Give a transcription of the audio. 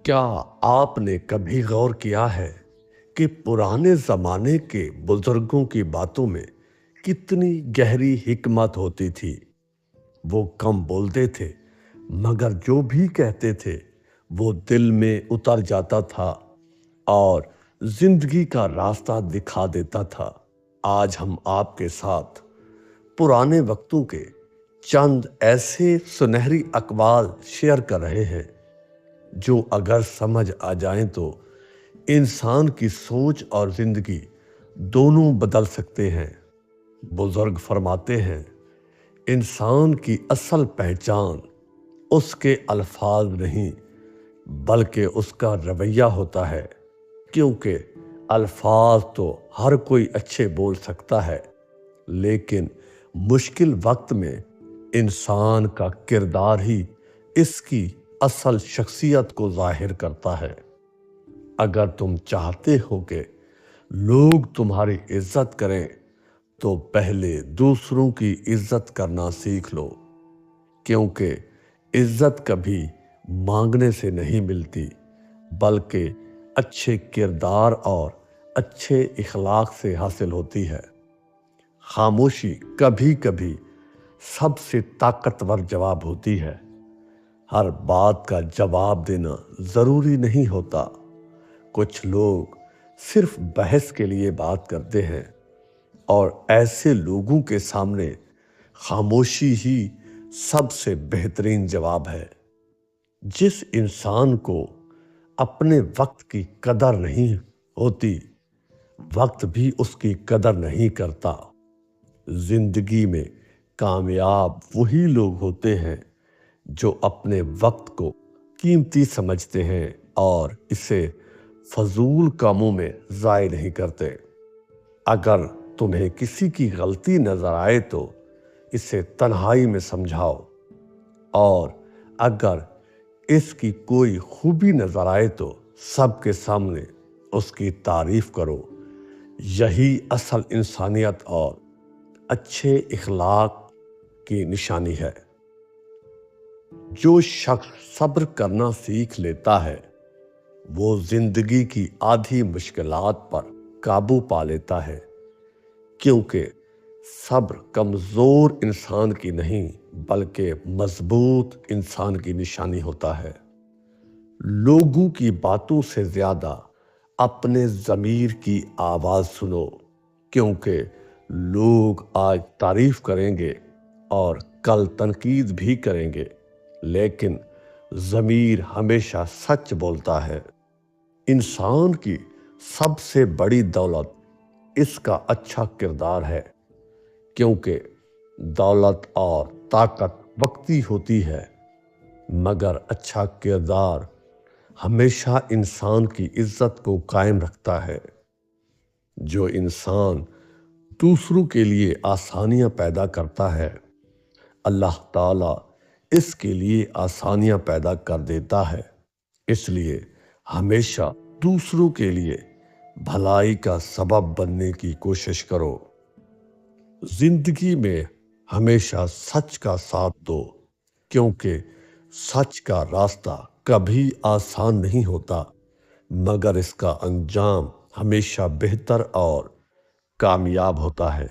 क्या आपने कभी गौर किया है कि पुराने ज़माने के बुज़ुर्गों की बातों में कितनी गहरी हिकमत होती थी। वो कम बोलते थे, मगर जो भी कहते थे वो दिल में उतर जाता था और ज़िंदगी का रास्ता दिखा देता था। आज हम आपके साथ पुराने वक्तों के चंद ऐसे सुनहरी अक़वाल शेयर कर रहे हैं जो अगर समझ आ जाएं तो इंसान की सोच और जिंदगी दोनों बदल सकते हैं। बुजुर्ग फरमाते हैं, इंसान की असल पहचान उसके अल्फाज नहीं बल्कि उसका रवैया होता है, क्योंकि अल्फाज तो हर कोई अच्छे बोल सकता है, लेकिन मुश्किल वक्त में इंसान का किरदार ही इसकी असल शख्सियत को जाहिर करता है। अगर तुम चाहते हो कि लोग तुम्हारी इज्जत करें तो पहले दूसरों की इज्जत करना सीख लो, क्योंकि इज्जत कभी मांगने से नहीं मिलती बल्कि अच्छे किरदार और अच्छे इखलाक से हासिल होती है। खामोशी कभी कभी सबसे ताकतवर जवाब होती है। हर बात का जवाब देना जरूरी नहीं होता। कुछ लोग सिर्फ बहस के लिए बात करते हैं और ऐसे लोगों के सामने खामोशी ही सबसे बेहतरीन जवाब है। जिस इंसान को अपने वक्त की कदर नहीं होती, वक्त भी उसकी कदर नहीं करता। जिंदगी में कामयाब वही लोग होते हैं जो अपने वक्त को कीमती समझते हैं और इसे फजूल कामों में ज़ाय नहीं करते। अगर तुम्हें किसी की गलती नजर आए तो इसे तन्हाई में समझाओ, और अगर इसकी कोई खूबी नजर आए तो सबके सामने उसकी तारीफ करो। यही असल इंसानियत और अच्छे इखलाक की निशानी है। जो शख्स सब्र करना सीख लेता है वो जिंदगी की आधी मुश्किलात पर काबू पा लेता है, क्योंकि सब्र कमजोर इंसान की नहीं बल्कि मजबूत इंसान की निशानी होता है। लोगों की बातों से ज्यादा अपने ज़मीर की आवाज सुनो, क्योंकि लोग आज तारीफ करेंगे और कल तनकीद भी करेंगे, लेकिन ज़मीर हमेशा सच बोलता है। इंसान की सबसे बड़ी दौलत इसका अच्छा किरदार है, क्योंकि दौलत और ताकत वक्ती होती है, मगर अच्छा किरदार हमेशा इंसान की इज्जत को कायम रखता है। जो इंसान दूसरों के लिए आसानियां पैदा करता है, अल्लाह ताला इसके लिए आसानियां पैदा कर देता है। इसलिए हमेशा दूसरों के लिए भलाई का सबब बनने की कोशिश करो। जिंदगी में हमेशा सच का साथ दो, क्योंकि सच का रास्ता कभी आसान नहीं होता, मगर इसका अंजाम हमेशा बेहतर और कामयाब होता है।